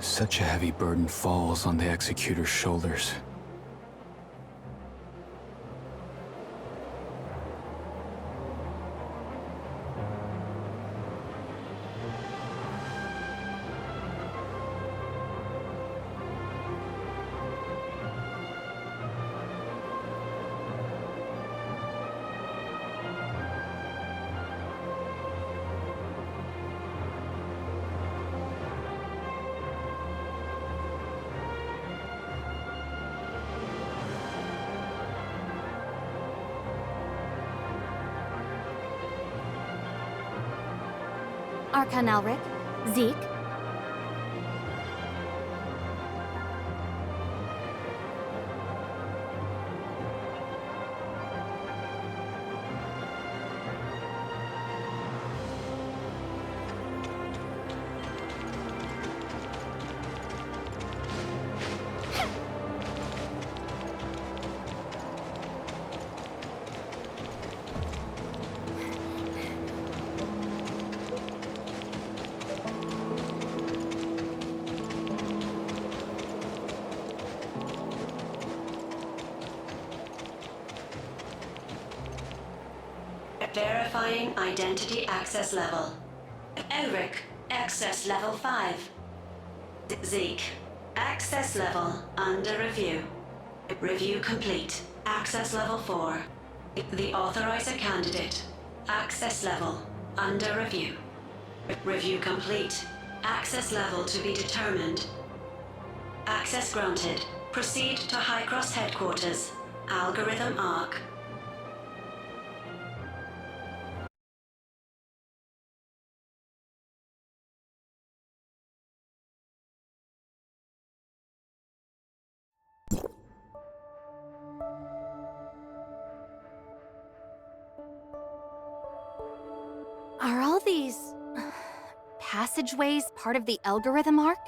Such a heavy burden falls on the Executor's shoulders. Archon Elric, Zeke. Verifying identity access level. Elric, access level 5. Zeke, access level under review. Review complete. Access level 4. The authorizer candidate. Access level under review. Review complete. Access level to be determined. Access granted. Proceed to High Cross headquarters. Algorithm ARC. Are all these passageways part of the algorithm arc?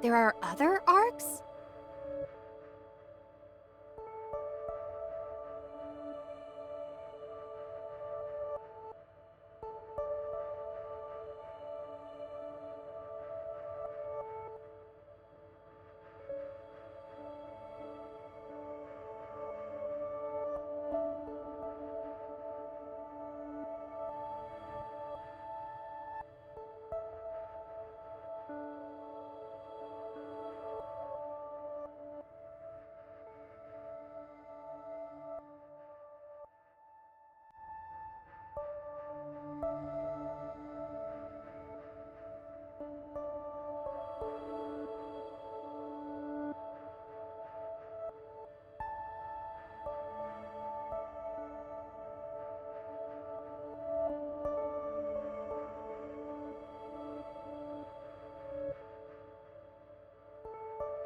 There are other arcs?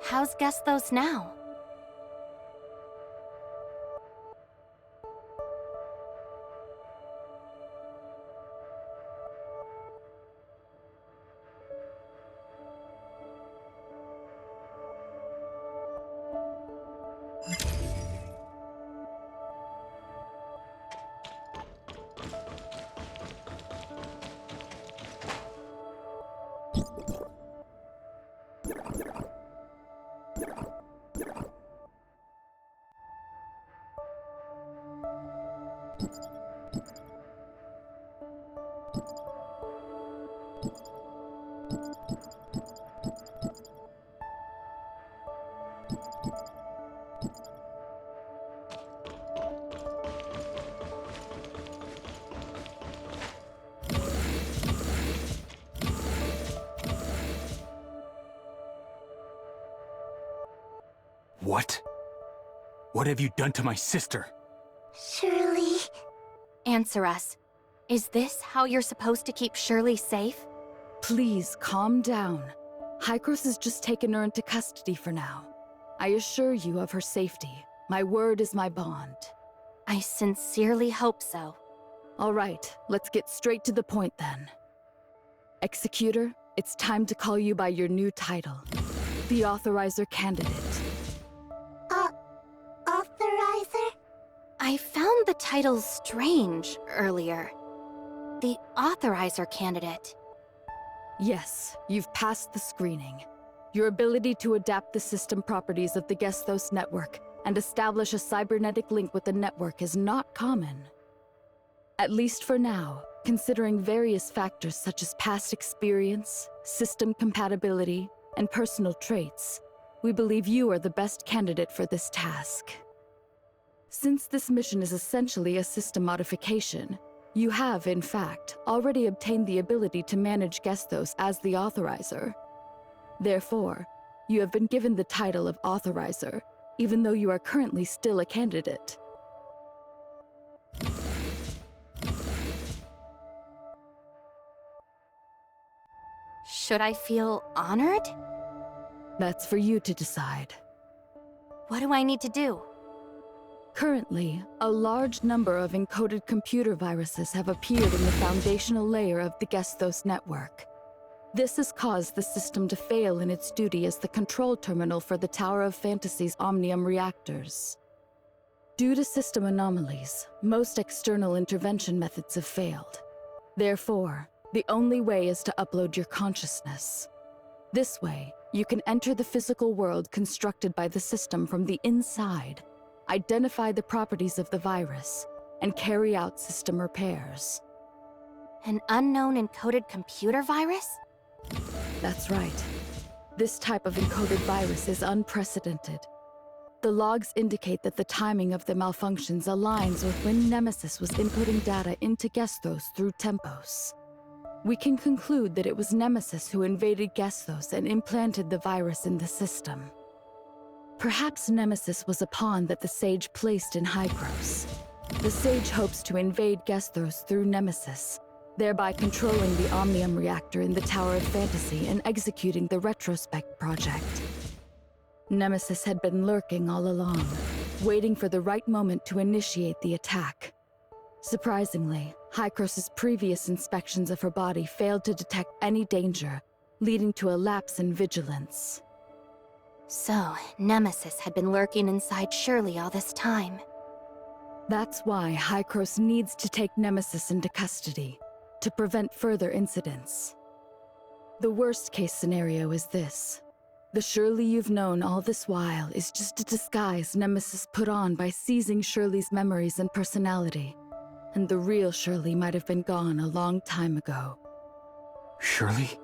How's Gesthos now? What? What have you done to my sister? Shirley... Answer us. Is this how you're supposed to keep Shirley safe? Please, calm down. Hykros has just taken her into custody for now. I assure you of her safety. My word is my bond. I sincerely hope so. All right, let's get straight to the point then. Executor, it's time to call you by your new title. The Authorizer Candidate. Authorizer? I found the title strange earlier. The Authorizer Candidate. Yes, you've passed the screening. Your ability to adapt the system properties of the Gesthos network and establish a cybernetic link with the network is not common. At least for now, considering various factors such as past experience, system compatibility, and personal traits, we believe you are the best candidate for this task. Since this mission is essentially a system modification, you have, in fact, already obtained the ability to manage Gesthos as the Authorizer. Therefore, you have been given the title of Authorizer, even though you are currently still a candidate. Should I feel honored? That's for you to decide. What do I need to do? Currently, a large number of encoded computer viruses have appeared in the foundational layer of the Gesthos network. This has caused the system to fail in its duty as the control terminal for the Tower of Fantasy's Omnium reactors. Due to system anomalies, most external intervention methods have failed. Therefore, the only way is to upload your consciousness. This way, you can enter the physical world constructed by the system from the inside, identify the properties of the virus, and carry out system repairs. An unknown encoded computer virus? That's right. This type of encoded virus is unprecedented. The logs indicate that the timing of the malfunctions aligns with when Nemesis was inputting data into Gesthos through Tempos. We can conclude that it was Nemesis who invaded Gesthos and implanted the virus in the system. Perhaps Nemesis was a pawn that the Sage placed in Hykros. The Sage hopes to invade Gesthos through Nemesis, thereby controlling the Omnium reactor in the Tower of Fantasy and executing the Retrospect project. Nemesis had been lurking all along, waiting for the right moment to initiate the attack. Surprisingly, Hykros' previous inspections of her body failed to detect any danger, leading to a lapse in vigilance. So, Nemesis had been lurking inside Shirley all this time. That's why Hykros needs to take Nemesis into custody, to prevent further incidents. The worst-case scenario is this. The Shirley you've known all this while is just a disguise Nemesis put on by seizing Shirley's memories and personality, and the real Shirley might have been gone a long time ago. Shirley?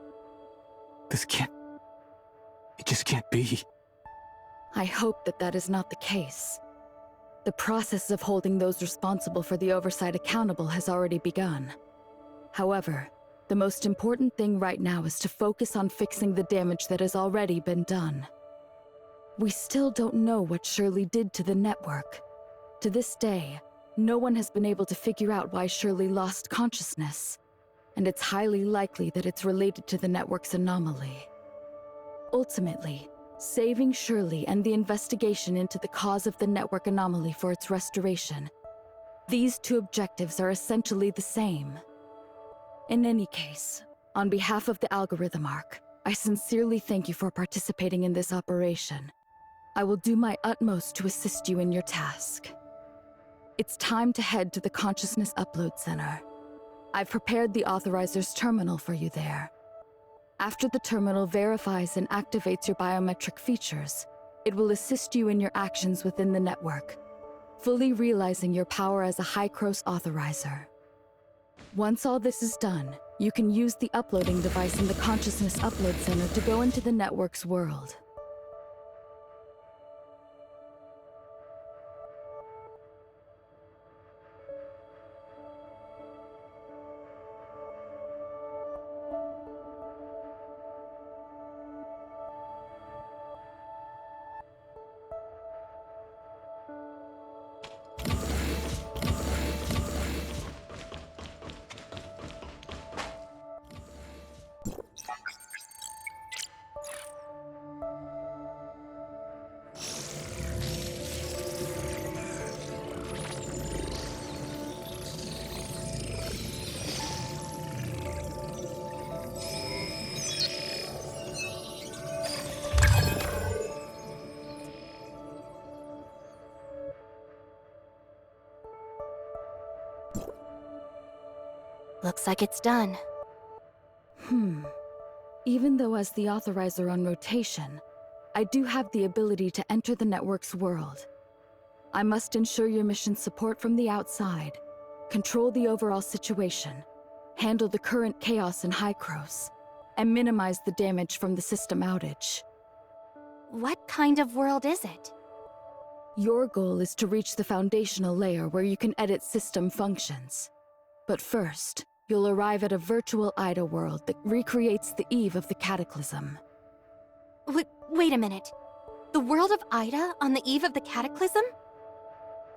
This can't... It just can't be. I hope that that is not the case. The process of holding those responsible for the oversight accountable has already begun. However, the most important thing right now is to focus on fixing the damage that has already been done. We still don't know what Shirley did to the network. To this day, no one has been able to figure out why Shirley lost consciousness, and it's highly likely that it's related to the network's anomaly. Ultimately, saving Shirley and the investigation into the cause of the network anomaly for its restoration, these two objectives are essentially the same. In any case, on behalf of the Algorithm Arc, I sincerely thank you for participating in this operation. I will do my utmost to assist you in your task. It's time to head to the Consciousness Upload Center. I've prepared the Authorizer's terminal for you there. After the terminal verifies and activates your biometric features, it will assist you in your actions within the network, fully realizing your power as a Hykros Authorizer. Once all this is done, you can use the uploading device in the Consciousness Upload Center to go into the network's world. Looks like it's done. Even though as the authorizer on rotation, I do have the ability to enter the network's world. I must ensure your mission support from the outside, control the overall situation, handle the current chaos in Hycros, and minimize the damage from the system outage. What kind of world is it? Your goal is to reach the foundational layer where you can edit system functions. But first, you'll arrive at a virtual Ida world that recreates the eve of the Cataclysm. Wait a minute. The world of Ida on the eve of the Cataclysm?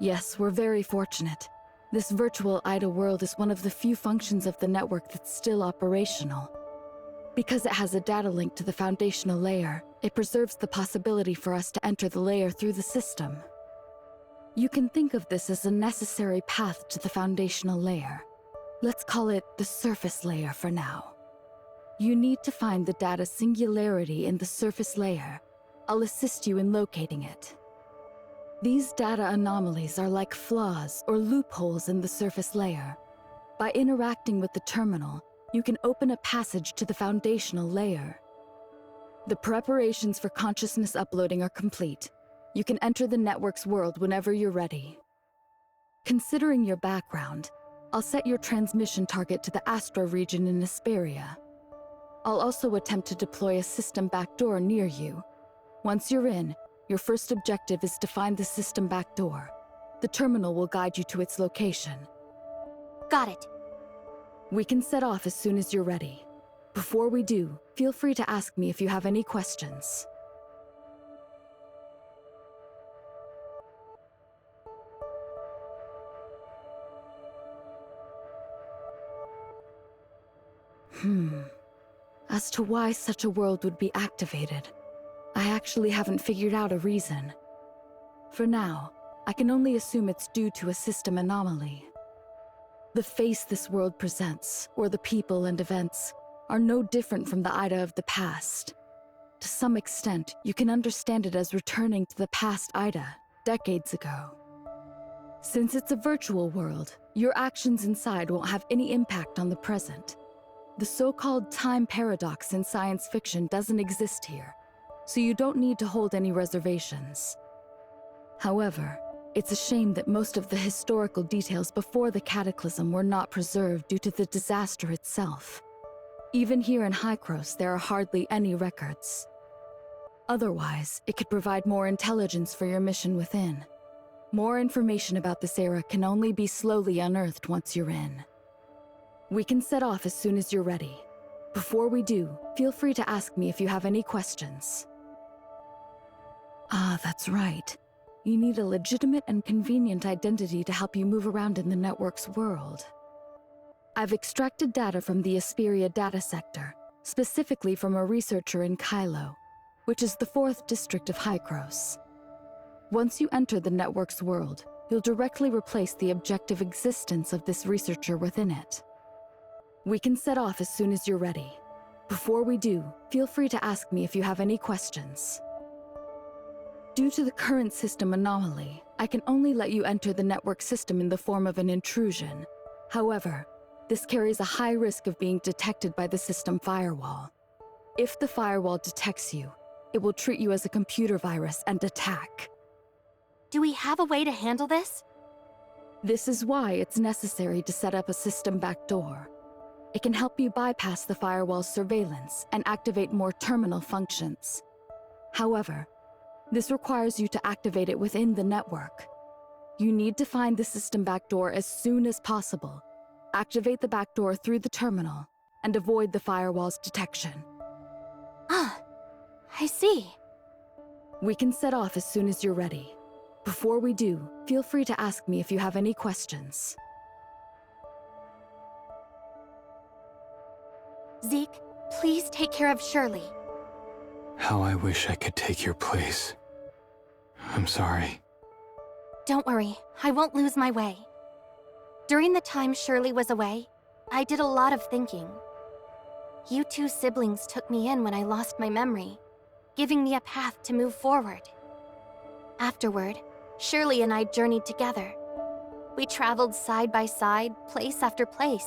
Yes, we're very fortunate. This virtual Ida world is one of the few functions of the network that's still operational. Because it has a data link to the foundational layer, it preserves the possibility for us to enter the layer through the system. You can think of this as a necessary path to the foundational layer. Let's call it the surface layer for now. You need to find the data singularity in the surface layer. I'll assist you in locating it. These data anomalies are like flaws or loopholes in the surface layer. By interacting with the terminal, you can open a passage to the foundational layer. The preparations for consciousness uploading are complete. You can enter the network's world whenever you're ready. Considering your background, I'll set your transmission target to the Astra region in Asperia. I'll also attempt to deploy a system backdoor near you. Once you're in, your first objective is to find the system backdoor. The terminal will guide you to its location. Got it. We can set off as soon as you're ready. Before we do, feel free to ask me if you have any questions. As to why such a world would be activated, I actually haven't figured out a reason. For now, I can only assume it's due to a system anomaly. The face this world presents, or the people and events, are no different from the Ida of the past. To some extent, you can understand it as returning to the past Ida, decades ago. Since it's a virtual world, your actions inside won't have any impact on the present. The so-called time paradox in science fiction doesn't exist here, so you don't need to hold any reservations. However, it's a shame that most of the historical details before the Cataclysm were not preserved due to the disaster itself. Even here in Hycros, there are hardly any records. Otherwise, it could provide more intelligence for your mission within. More information about this era can only be slowly unearthed once you're in. We can set off as soon as you're ready. Before we do, feel free to ask me if you have any questions. Ah, that's right. You need a legitimate and convenient identity to help you move around in the network's world. I've extracted data from the Asperia data sector, specifically from a researcher in Kylo, which is the 4th district of Hycros. Once you enter the network's world, you'll directly replace the objective existence of this researcher within it. We can set off as soon as you're ready. Before we do, feel free to ask me if you have any questions. Due to the current system anomaly, I can only let you enter the network system in the form of an intrusion. However, this carries a high risk of being detected by the system firewall. If the firewall detects you, it will treat you as a computer virus and attack. Do we have a way to handle this? This is why it's necessary to set up a system backdoor. It can help you bypass the firewall's surveillance and activate more terminal functions. However, this requires you to activate it within the network. You need to find the system backdoor as soon as possible, activate the backdoor through the terminal, and avoid the firewall's detection. Ah, I see. We can set off as soon as you're ready. Before we do, feel free to ask me if you have any questions. Zeke, please take care of Shirley. How I wish I could take your place. I'm sorry. Don't worry, I won't lose my way. During the time Shirley was away, I did a lot of thinking. You two siblings took me in when I lost my memory, giving me a path to move forward. Afterward, Shirley and I journeyed together. We traveled side by side, place after place.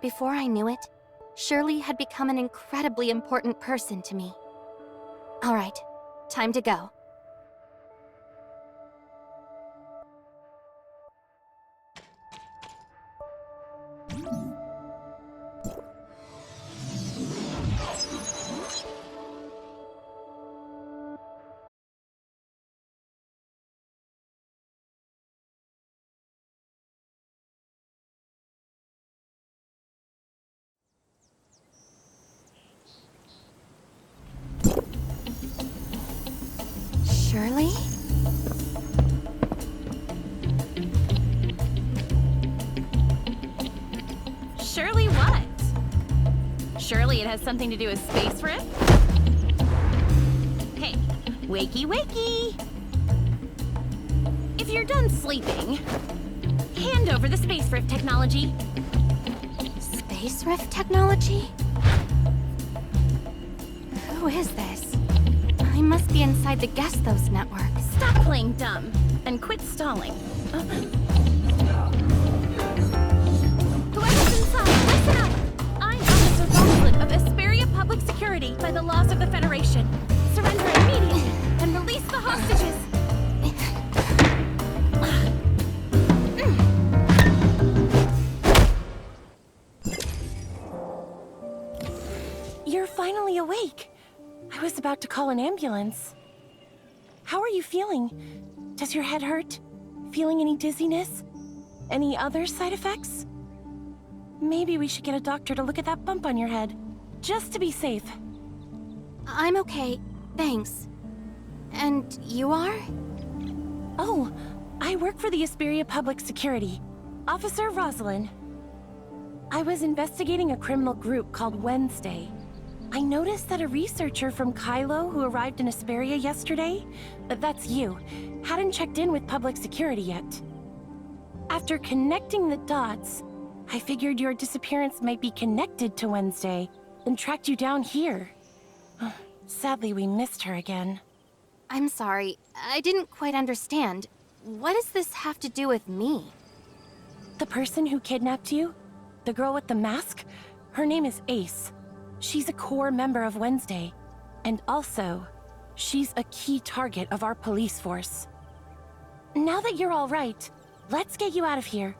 before I knew it, Shirley had become an incredibly important person to me. All right, time to go. Shirley? Surely what? Surely it has something to do with Space Rift? Hey, wakey wakey! If you're done sleeping, hand over the Space Rift technology. Space Rift technology? Who is this? I must be inside the Guestos network. Stop playing dumb and quit stalling. Whoever's inside, listen up! I'm Officer Rosalind of Esperia Public Security by the laws of the Federation. Surrender immediately and release the hostages. You're finally awake. I was about to call an ambulance. How are you feeling? Does your head hurt? Feeling any dizziness? Any other side effects? Maybe we should get a doctor to look at that bump on your head, just to be safe. I'm okay, thanks. And you are? Oh, I work for the Esperia Public Security. Officer Rosalind. I was investigating a criminal group called Wednesday. I noticed that a researcher from Kylo who arrived in Esperia yesterday, that's you, hadn't checked in with public security yet. After connecting the dots, I figured your disappearance might be connected to Wednesday, and tracked you down here. Sadly, we missed her again. I'm sorry, I didn't quite understand. What does this have to do with me? The person who kidnapped you? The girl with the mask? Her name is Ace. She's a core member of Wednesday. And also, she's a key target of our police force. Now that you're all right, let's get you out of here.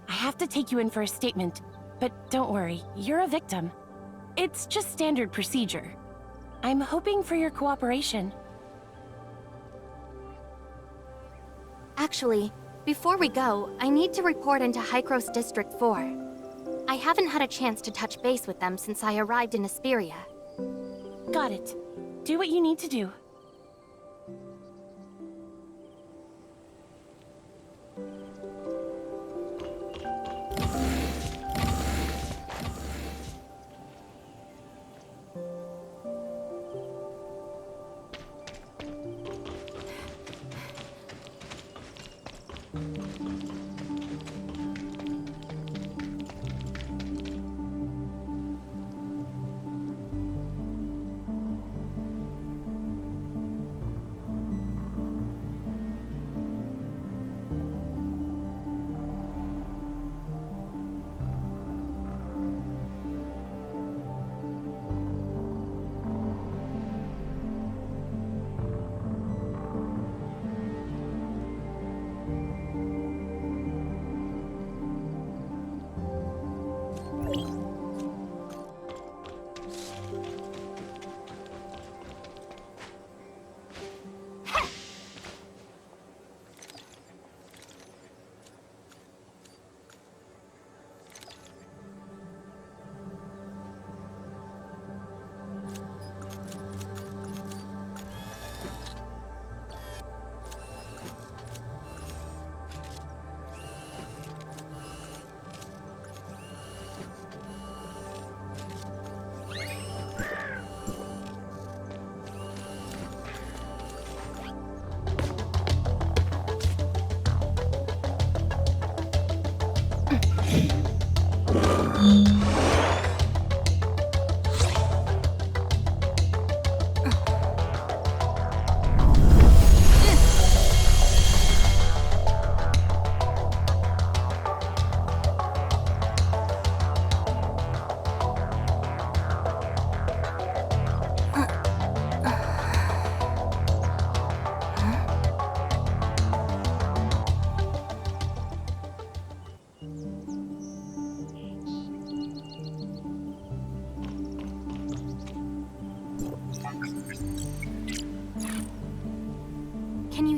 I have to take you in for a statement, but don't worry, you're a victim. It's just standard procedure. I'm hoping for your cooperation. Actually, before we go, I need to report into Hykros District 4. I haven't had a chance to touch base with them since I arrived in Esperia. Got it. Do what you need to do.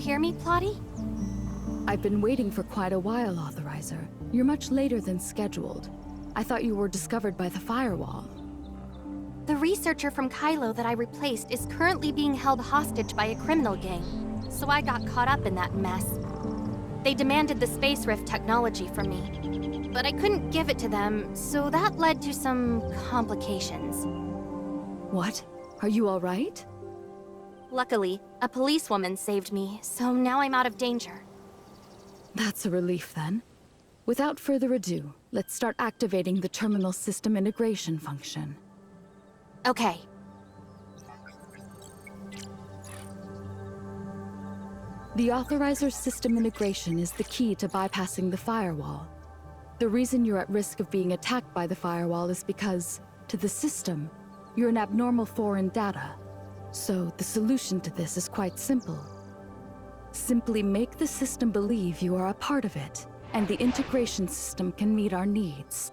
hear me, Plotty? I've been waiting for quite a while, Authorizer. You're much later than scheduled. I thought you were discovered by the firewall. The researcher from Kylo that I replaced is currently being held hostage by a criminal gang, so I got caught up in that mess. They demanded the space rift technology from me, but I couldn't give it to them, so that led to some complications. What? Are you all right? Luckily, a policewoman saved me, so now I'm out of danger. That's a relief then. Without further ado, let's start activating the terminal system integration function. Okay. The Authorizer's system integration is the key to bypassing the firewall. The reason you're at risk of being attacked by the firewall is because, to the system, you're an abnormal foreign data. So the solution to this is quite simple. Simply make the system believe you are a part of it, and the integration system can meet our needs.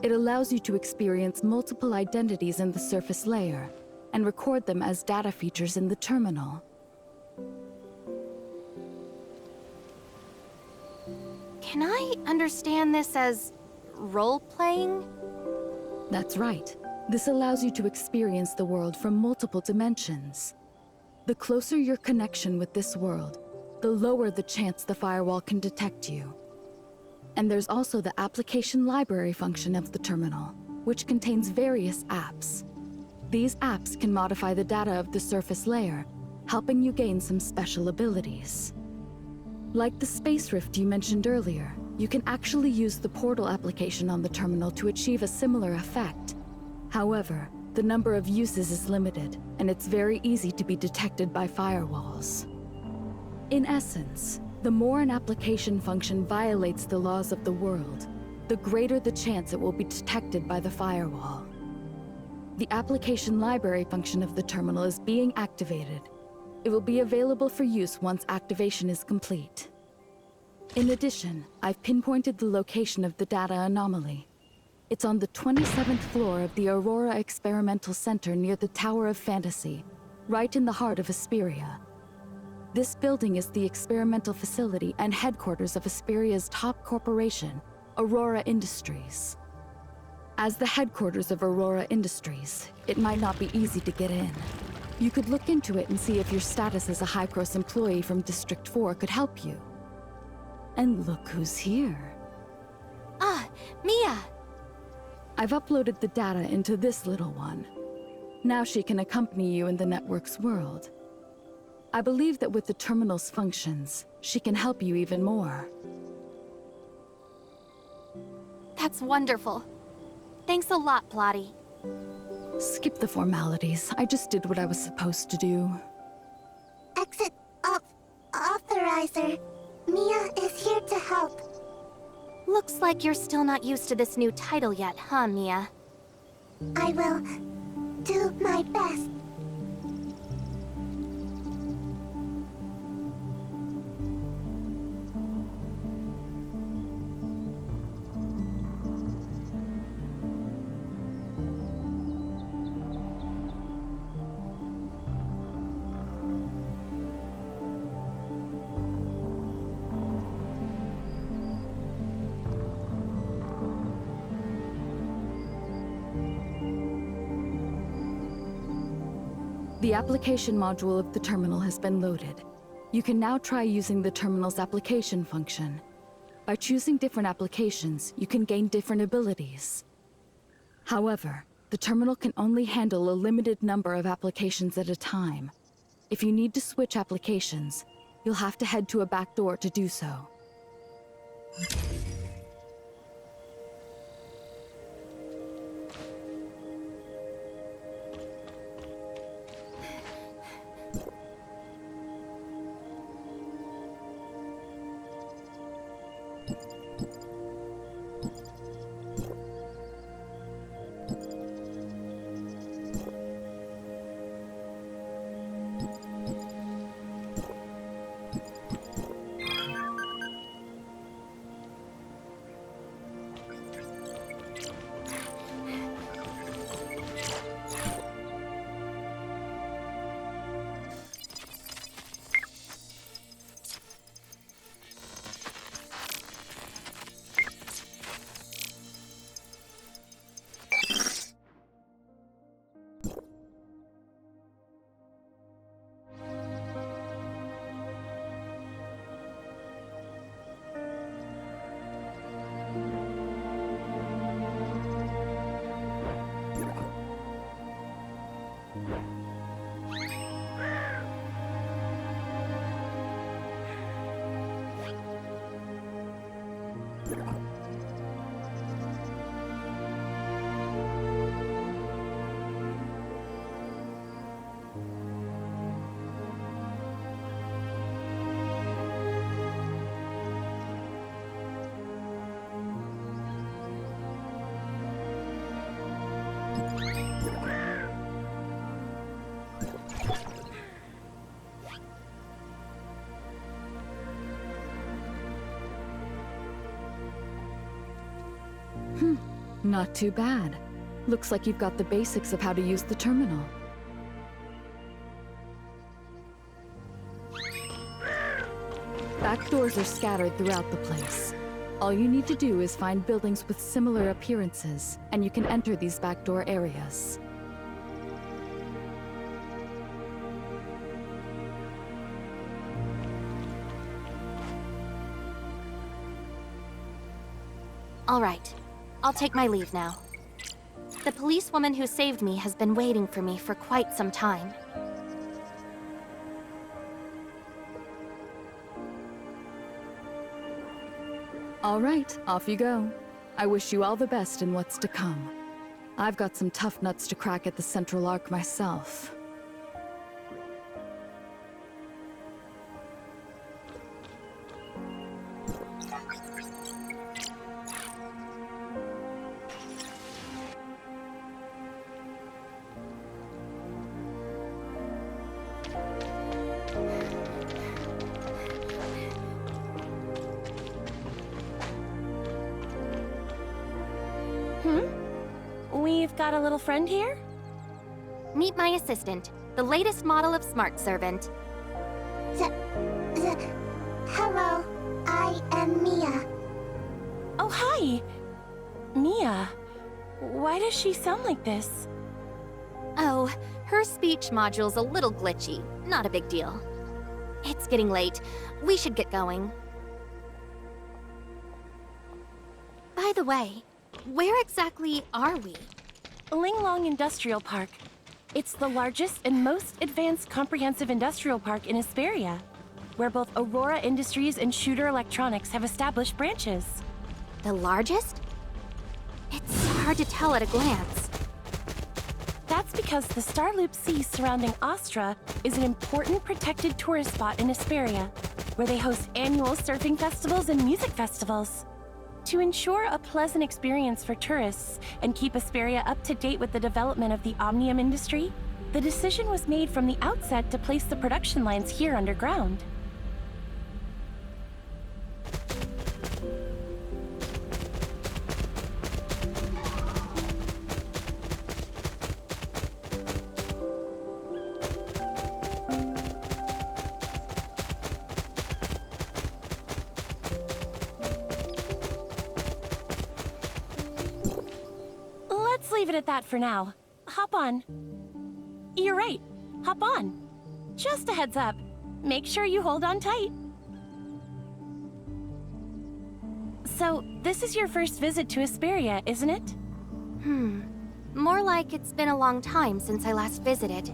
It allows you to experience multiple identities in the surface layer, and record them as data features in the terminal. Can I understand this as role-playing? That's right. This allows you to experience the world from multiple dimensions. The closer your connection with this world, the lower the chance the firewall can detect you. And there's also the application library function of the terminal, which contains various apps. These apps can modify the data of the surface layer, helping you gain some special abilities. Like the space rift you mentioned earlier, you can actually use the portal application on the terminal to achieve a similar effect. However, the number of uses is limited, and it's very easy to be detected by firewalls. In essence, the more an application function violates the laws of the world, the greater the chance it will be detected by the firewall. The application library function of the terminal is being activated. It will be available for use once activation is complete. In addition, I've pinpointed the location of the data anomaly. It's on the 27th floor of the Aurora Experimental Center near the Tower of Fantasy, right in the heart of Asperia. This building is the experimental facility and headquarters of Asperia's top corporation, Aurora Industries. As the headquarters of Aurora Industries, it might not be easy to get in. You could look into it and see if your status as a Hycros employee from District 4 could help you. And look who's here. Ah, Mia! I've uploaded the data into this little one. Now she can accompany you in the network's world. I believe that with the terminal's functions, she can help you even more. That's wonderful. Thanks a lot, Plotty. Skip the formalities. I just did what I was supposed to do. Exit Authorizer. Mia is here to help. Looks like you're still not used to this new title yet, huh, Mia? I will do my best. The application module of the terminal has been loaded. You can now try using the terminal's application function. By choosing different applications, you can gain different abilities. However, the terminal can only handle a limited number of applications at a time. If you need to switch applications, you'll have to head to a back door to do so. Not too bad. Looks like you've got the basics of how to use the terminal. Back doors are scattered throughout the place. All you need to do is find buildings with similar appearances, and you can enter these backdoor areas. All right. I'll take my leave now. The policewoman who saved me has been waiting for me for quite some time. All right, off you go. I wish you all the best in what's to come. I've got some tough nuts to crack at the Central Arc myself. We've got a little friend here? Meet my assistant, the latest model of smart servant. Hello, I am Mia. Oh, hi! Mia. Why does she sound like this? Oh, her speech module's a little glitchy. Not a big deal. It's getting late. We should get going. By the way, where exactly are we? Linglong Industrial Park. It's the largest and most advanced comprehensive industrial park in Hesperia, where both Aurora Industries and Shooter Electronics have established branches. The largest? It's hard to tell at a glance. That's because the Starloop Sea surrounding Astra is an important protected tourist spot in Hesperia, where they host annual surfing festivals and music festivals. To ensure a pleasant experience for tourists and keep Hesperia up to date with the development of the Omnium industry, the decision was made from the outset to place the production lines here underground. Let's leave it at that for now. Hop on. You're right. Hop on. Just a heads up. Make sure you hold on tight. So, this is your first visit to Hesperia, isn't it? More like it's been a long time since I last visited.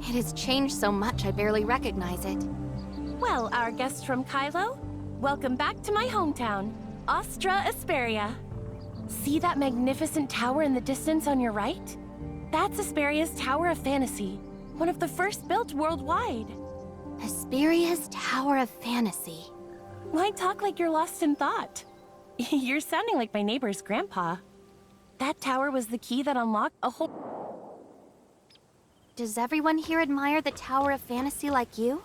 It has changed so much I barely recognize it. Well, our guest from Kylo, welcome back to my hometown, Astra Hesperia. See that magnificent tower in the distance on your right? That's Hesperia's Tower of Fantasy, one of the first built worldwide. Hesperia's Tower of Fantasy. Why talk like you're lost in thought? You're sounding like my neighbor's grandpa. That tower was the key that unlocked a whole... Does everyone here admire the Tower of Fantasy like you?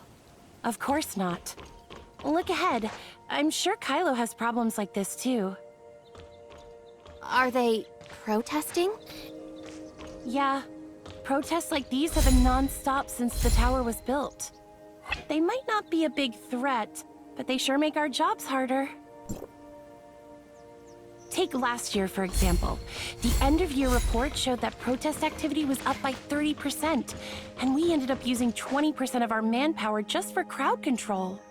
Of course not. Look ahead. I'm sure Kylo has problems like this too. Are they protesting? Yeah, protests like these have been non-stop since the tower was built. They might not be a big threat, but they sure make our jobs harder. Take last year, for example. The end-of-year report showed that protest activity was up by 30%, and we ended up using 20% of our manpower just for crowd control.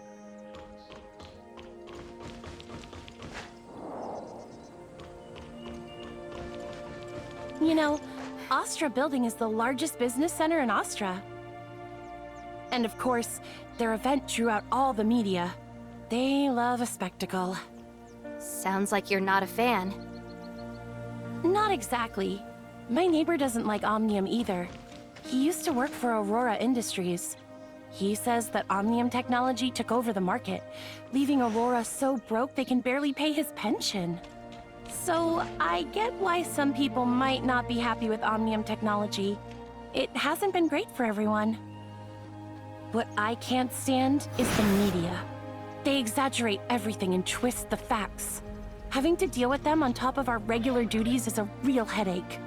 You know, Astra Building is the largest business center in Astra. And of course, their event drew out all the media. They love a spectacle. Sounds like you're not a fan. Not exactly. My neighbor doesn't like Omnium either. He used to work for Aurora Industries. He says that Omnium technology took over the market, leaving Aurora so broke they can barely pay his pension. So, I get why some people might not be happy with Omnium technology. It hasn't been great for everyone. What I can't stand is the media. They exaggerate everything and twist the facts. Having to deal with them on top of our regular duties is a real headache.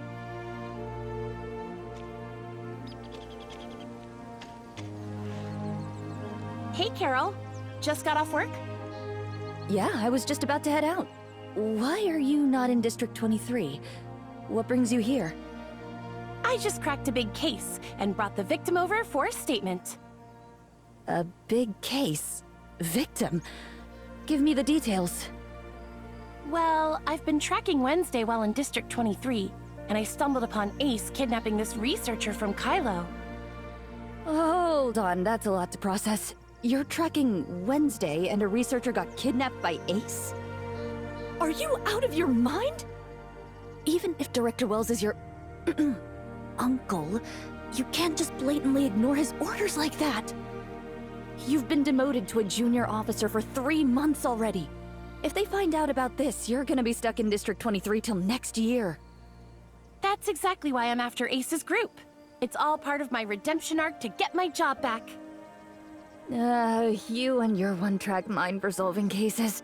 Hey, Carol. Just got off work? Yeah, I was just about to head out. Why are you not in District 23? What brings you here? I just cracked a big case and brought the victim over for a statement. A big case? Victim? Give me the details. Well, I've been tracking Wednesday while in District 23, and I stumbled upon Ace kidnapping this researcher from Kylo. Hold on, that's a lot to process. You're tracking Wednesday and a researcher got kidnapped by Ace? Are you out of your mind? Even if Director Wells is your uncle, you can't just blatantly ignore his orders like that. You've been demoted to a junior officer for 3 months already. If they find out about this, you're gonna be stuck in District 23 till next year. That's exactly why I'm after Ace's group. It's all part of my redemption arc to get my job back. You and your one-track mind for solving cases.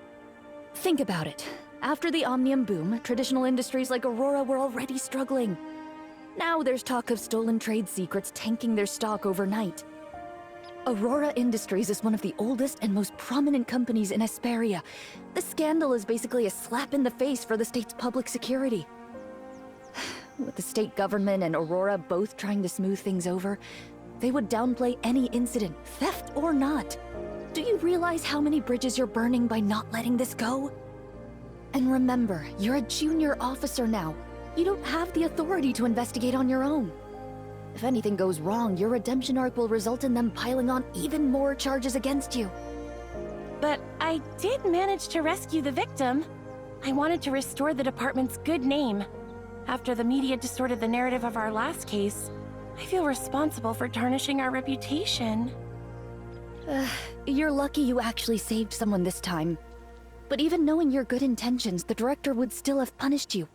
Think about it. After the Omnium boom, traditional industries like Aurora were already struggling. Now there's talk of stolen trade secrets tanking their stock overnight. Aurora Industries is one of the oldest and most prominent companies in Hesperia. The scandal is basically a slap in the face for the state's public security. With the state government and Aurora both trying to smooth things over, they would downplay any incident, theft or not. Do you realize how many bridges you're burning by not letting this go? And remember, you're a junior officer now. You don't have the authority to investigate on your own. If anything goes wrong, your redemption arc will result in them piling on even more charges against you. But I did manage to rescue the victim. I wanted to restore the department's good name. After the media distorted the narrative of our last case, I feel responsible for tarnishing our reputation. You're lucky you actually saved someone this time. But even knowing your good intentions, the director would still have punished you.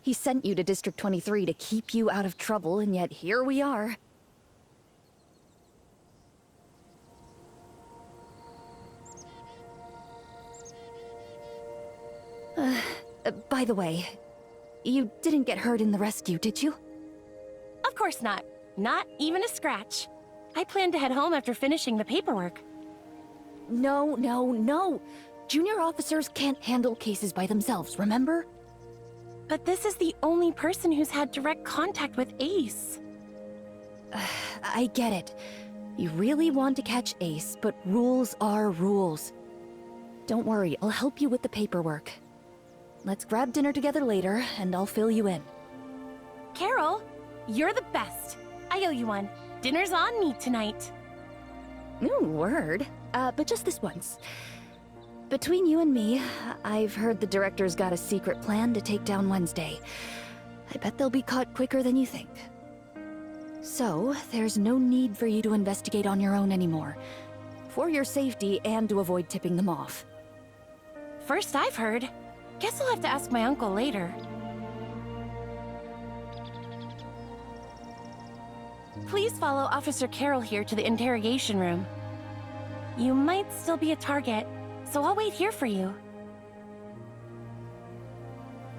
He sent you to District 23 to keep you out of trouble, and yet here we are. By the way, you didn't get hurt in the rescue, did you? Of course not. Not even a scratch. I plan to head home after finishing the paperwork. No. Junior officers can't handle cases by themselves, remember? But this is the only person who's had direct contact with Ace. I get it. You really want to catch Ace, but rules are rules. Don't worry, I'll help you with the paperwork. Let's grab dinner together later, and I'll fill you in. Carol, you're the best. I owe you one. Dinner's on me tonight. Ooh, word. But just this once. Between you and me, I've heard the director's got a secret plan to take down Wednesday. I bet they'll be caught quicker than you think. So, there's no need for you to investigate on your own anymore. For your safety and to avoid tipping them off. First I've heard. Guess I'll have to ask my uncle later. Please follow Officer Carroll here to the interrogation room. You might still be a target, so I'll wait here for you.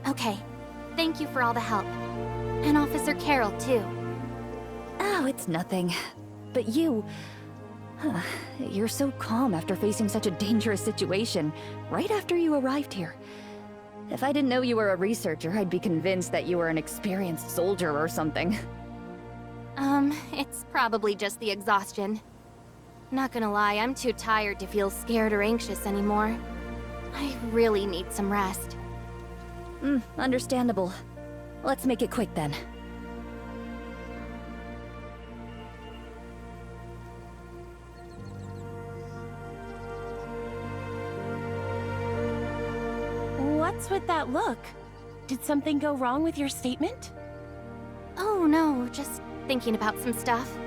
Okay. Thank you for all the help. And Officer Carroll, too. Oh, it's nothing. But you... you're so calm after facing such a dangerous situation, right after you arrived here. If I didn't know you were a researcher, I'd be convinced that you were an experienced soldier or something. It's probably just the exhaustion. Not gonna lie, I'm too tired to feel scared or anxious anymore. I really need some rest. Understandable. Let's make it quick then. What's with that look? Did something go wrong with your statement? Oh no, just thinking about some stuff.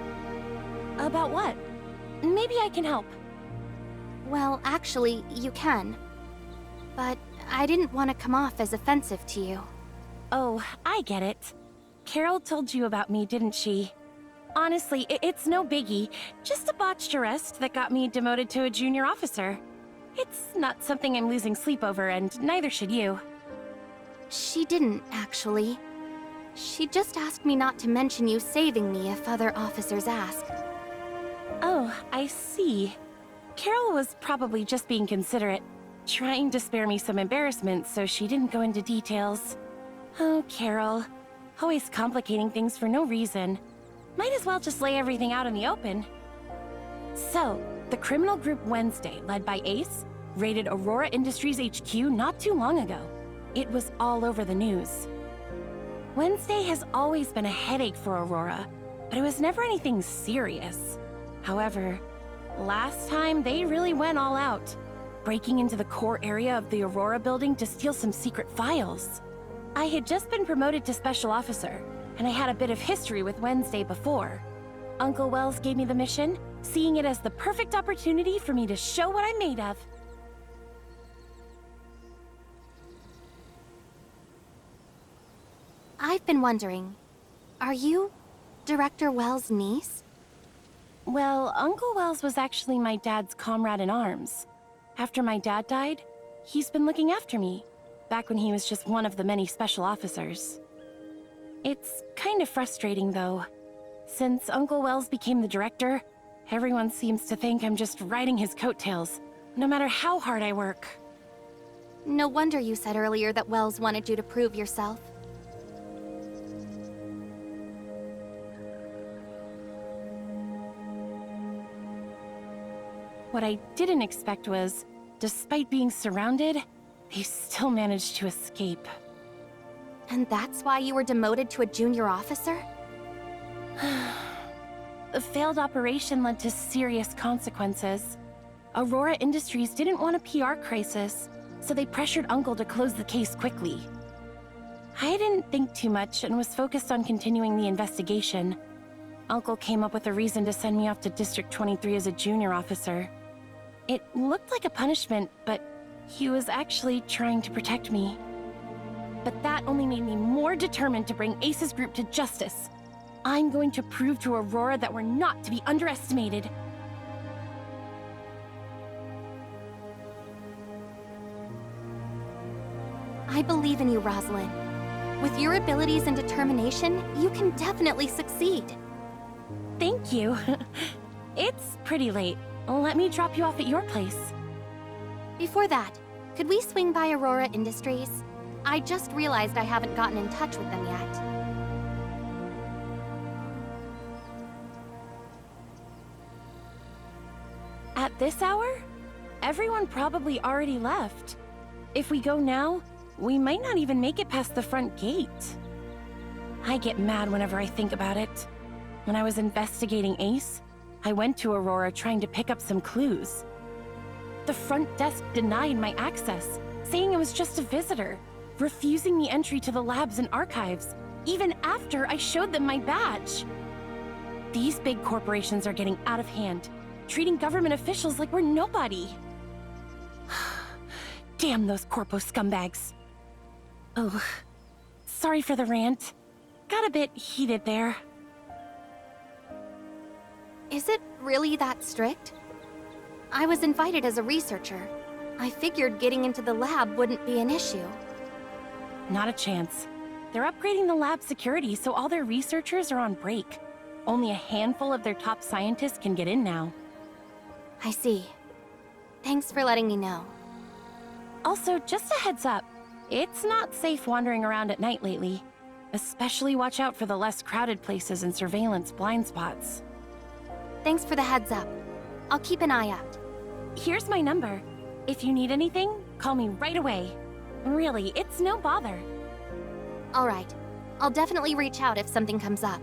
About what? Maybe I can help. Well, actually, you can. But I didn't want to come off as offensive to you. Oh, I get it. Carol told you about me, didn't she? Honestly, it's no biggie. Just a botched arrest that got me demoted to a junior officer. It's not something I'm losing sleep over, and neither should you. She didn't, actually. She just asked me not to mention you saving me if other officers ask. Oh, I see. Carol was probably just being considerate, trying to spare me some embarrassment so she didn't go into details. Oh, Carol. Always complicating things for no reason. Might as well just lay everything out in the open. So, the criminal group Wednesday, led by Ace, raided Aurora Industries HQ not too long ago. It was all over the news. Wednesday has always been a headache for Aurora, but it was never anything serious. However, last time they really went all out, breaking into the core area of the Aurora building to steal some secret files. I had just been promoted to Special Officer, and I had a bit of history with Wednesday before. Uncle Wells gave me the mission, seeing it as the perfect opportunity for me to show what I'm made of. I've been wondering, are you Director Wells' niece? Well, Uncle Wells was actually my dad's comrade in arms. After my dad died, he's been looking after me, back when he was just one of the many special officers. It's kind of frustrating, though. Since Uncle Wells became the director, everyone seems to think I'm just riding his coattails, no matter how hard I work. No wonder you said earlier that Wells wanted you to prove yourself. What I didn't expect was, despite being surrounded, they still managed to escape. And that's why you were demoted to a junior officer? The failed operation led to serious consequences. Aurora Industries didn't want a PR crisis, so they pressured Uncle to close the case quickly. I didn't think too much and was focused on continuing the investigation. Uncle came up with a reason to send me off to District 23 as a junior officer. It looked like a punishment, but he was actually trying to protect me. But that only made me more determined to bring Ace's group to justice. I'm going to prove to Aurora that we're not to be underestimated. I believe in you, Rosalind. With your abilities and determination, you can definitely succeed. Thank you. It's pretty late. Let me drop you off at your place. Before that, could we swing by Aurora Industries? I just realized I haven't gotten in touch with them yet. At this hour? Everyone probably already left. If we go now, we might not even make it past the front gate. I get mad whenever I think about it. When I was investigating Ace, I went to Aurora trying to pick up some clues. The front desk denied my access, saying I was just a visitor, refusing the entry to the labs and archives, even after I showed them my badge. These big corporations are getting out of hand, treating government officials like we're nobody. Damn those corpo scumbags. Oh, sorry for the rant. Got a bit heated there. Is it really that strict? I was invited as a researcher. I figured getting into the lab wouldn't be an issue. Not a chance. They're upgrading the lab security so all their researchers are on break. Only a handful of their top scientists can get in now. I see. Thanks for letting me know. Also, just a heads up, it's not safe wandering around at night lately. Especially watch out for the less crowded places and surveillance blind spots. Thanks for the heads up. I'll keep an eye out. Here's my number. If you need anything, call me right away. Really, it's no bother. All right. I'll definitely reach out if something comes up.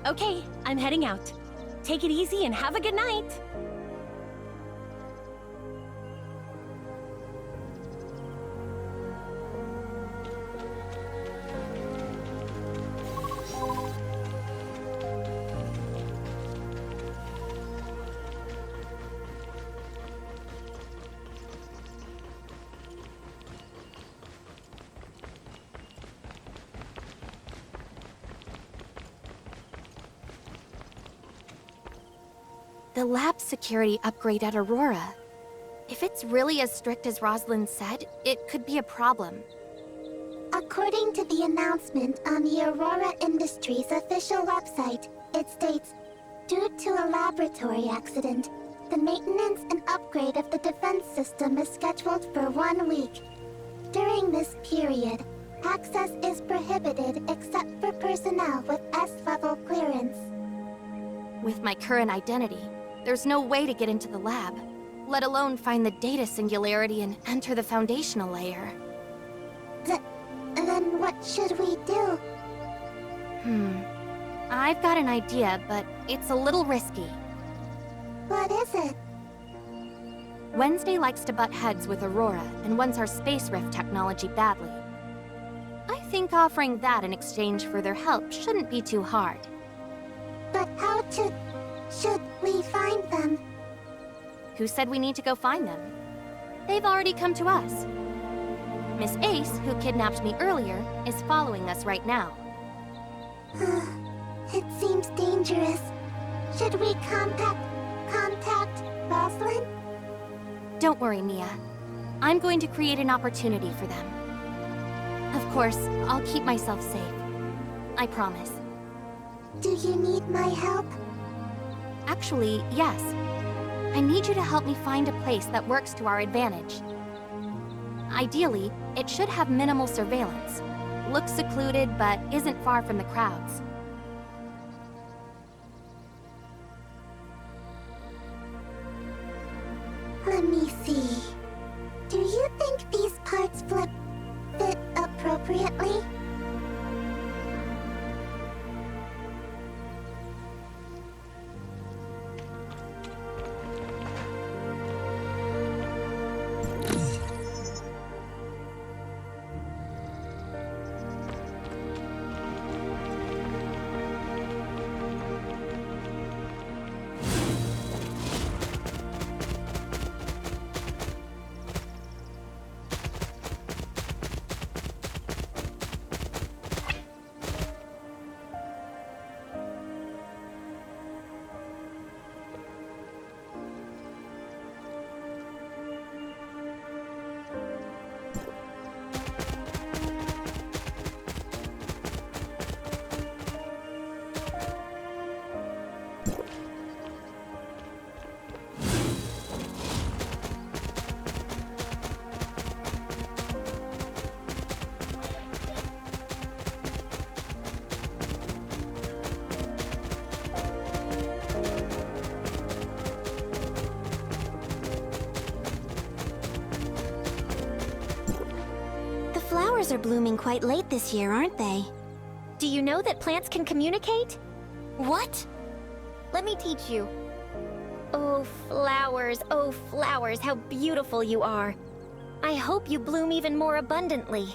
Okay, I'm heading out. Take it easy and have a good night. The lab security upgrade at Aurora. If it's really as strict as Rosalind said, it could be a problem. According to the announcement on the Aurora Industries official website, it states, due to a laboratory accident, the maintenance and upgrade of the defense system is scheduled for 1 week. During this period, access is prohibited except for personnel with S-level clearance. With my current identity, there's no way to get into the lab, let alone find the data singularity and enter the foundational layer. Then what should we do? I've got an idea, but it's a little risky. What is it? Wednesday likes to butt heads with Aurora and wants our space rift technology badly. I think offering that in exchange for their help shouldn't be too hard. But should we find them? Who said we need to go find them? They've already come to us. Miss Ace, who kidnapped me earlier, is following us right now. It seems dangerous. Should we contact Rosalind? Don't worry, Mia. I'm going to create an opportunity for them. Of course, I'll keep myself safe. I promise. Do you need my help? Actually, yes. I need you to help me find a place that works to our advantage. Ideally, it should have minimal surveillance. Looks secluded, but isn't far from the crowds. Let me see. Do you think these parts fit appropriately? Flowers are blooming quite late this year, aren't they? Do you know that plants can communicate? What? Let me teach you. Oh, flowers, how beautiful you are. I hope you bloom even more abundantly.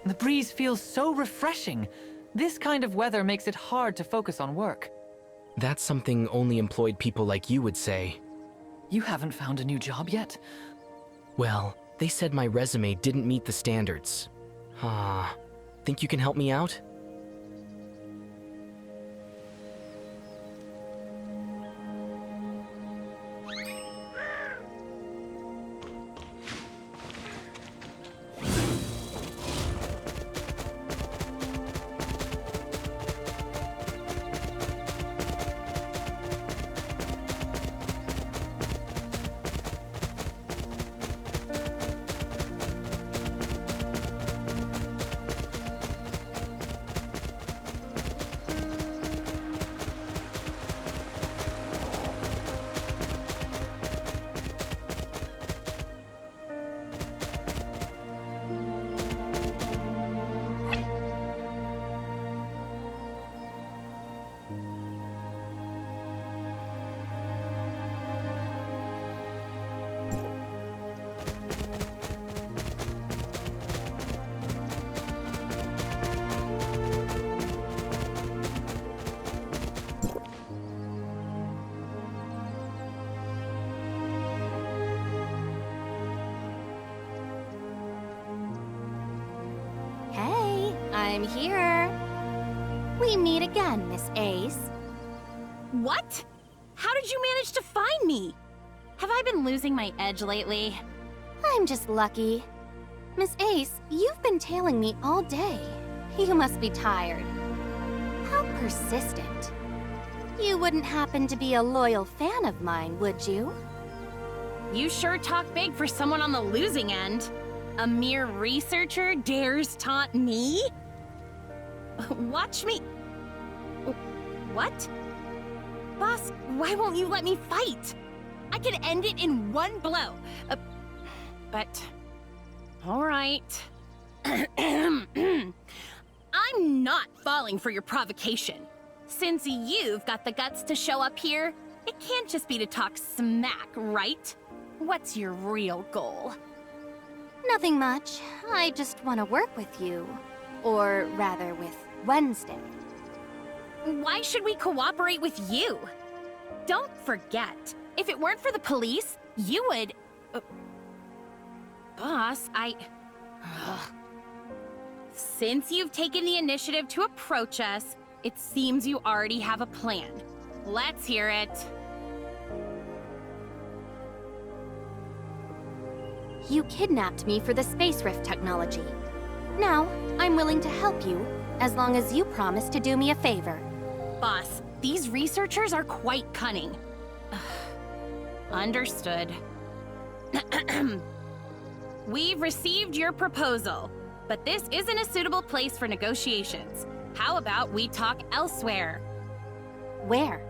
The breeze feels so refreshing. This kind of weather makes it hard to focus on work. That's something only employed people like you would say. You haven't found a new job yet? Well, they said my resume didn't meet the standards. Think you can help me out? I'm here. We meet again, Miss Ace. What? How did you manage to find me? Have I been losing my edge lately? I'm just lucky. Miss Ace, you've been tailing me all day. You must be tired. How persistent. You wouldn't happen to be a loyal fan of mine, would you? You sure talk big for someone on the losing end. A mere researcher dares taunt me? Watch me... What? Boss, why won't you let me fight? I could end it in one blow. But... Alright. I'm not falling for your provocation. Since you've got the guts to show up here, it can't just be to talk smack, right? What's your real goal? Nothing much. I just want to work with you. Or rather, with Wednesday. Why should we cooperate with you? Don't forget, if it weren't for the police, you would... Boss, Since you've taken the initiative to approach us, it seems you already have a plan. Let's hear it. You kidnapped me for the space rift technology. Now, I'm willing to help you, as long as you promise to do me a favor. Boss, these researchers are quite cunning. Understood. We've received your proposal, but this isn't a suitable place for negotiations. How about we talk elsewhere? Where?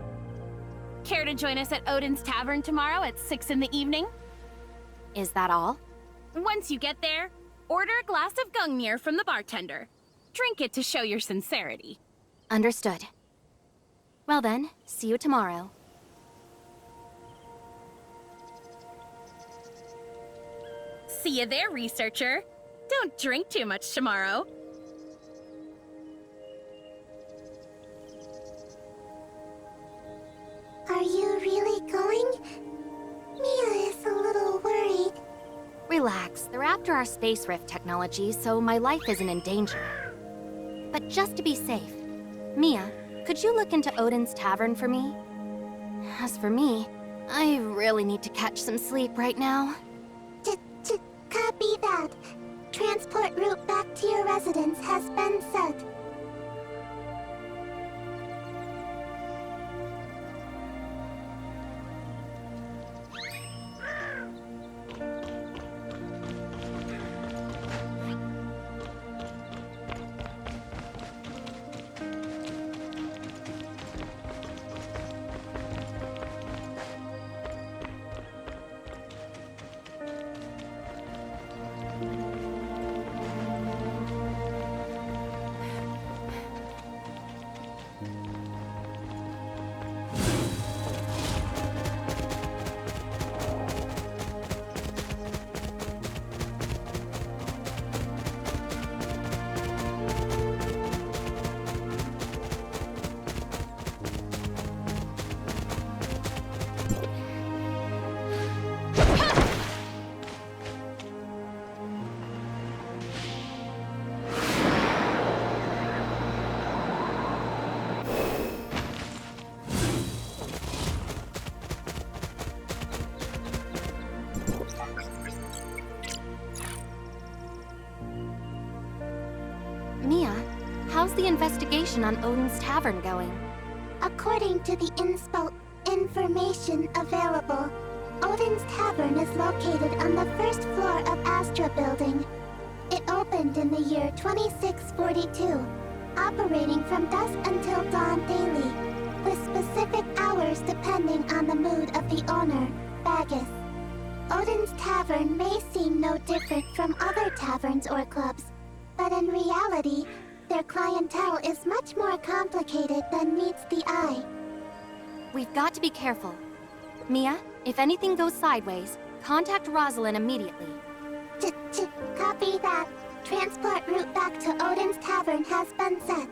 Care to join us at Odin's Tavern tomorrow at 6 in the evening? Is that all? Once you get there, order a glass of Gungnir from the bartender. Drink it to show your sincerity. Understood. Well then, see you tomorrow. See you there, researcher. Don't drink too much tomorrow. Are you really going? Mia is a little worried. Relax, they're after our space rift technology, so my life isn't in danger. But just to be safe, Mia, could you look into Odin's Tavern for me? As for me, I really need to catch some sleep right now. Copy that. Transport route back to your residence has been set. Mia, how's the investigation on Odin's Tavern going? According to the inspo information available, Odin's Tavern is located on the first floor of Astra Building. It opened in the year 2642, operating from dusk until dawn daily, with specific hours depending on the mood of the owner, Bagus. Odin's Tavern may seem no different from other taverns or clubs, but in reality, their clientele is much more complicated than meets the eye. We've got to be careful. Mia, if anything goes sideways, contact Rosalind immediately. Copy that. Transport route back to Odin's Tavern has been set.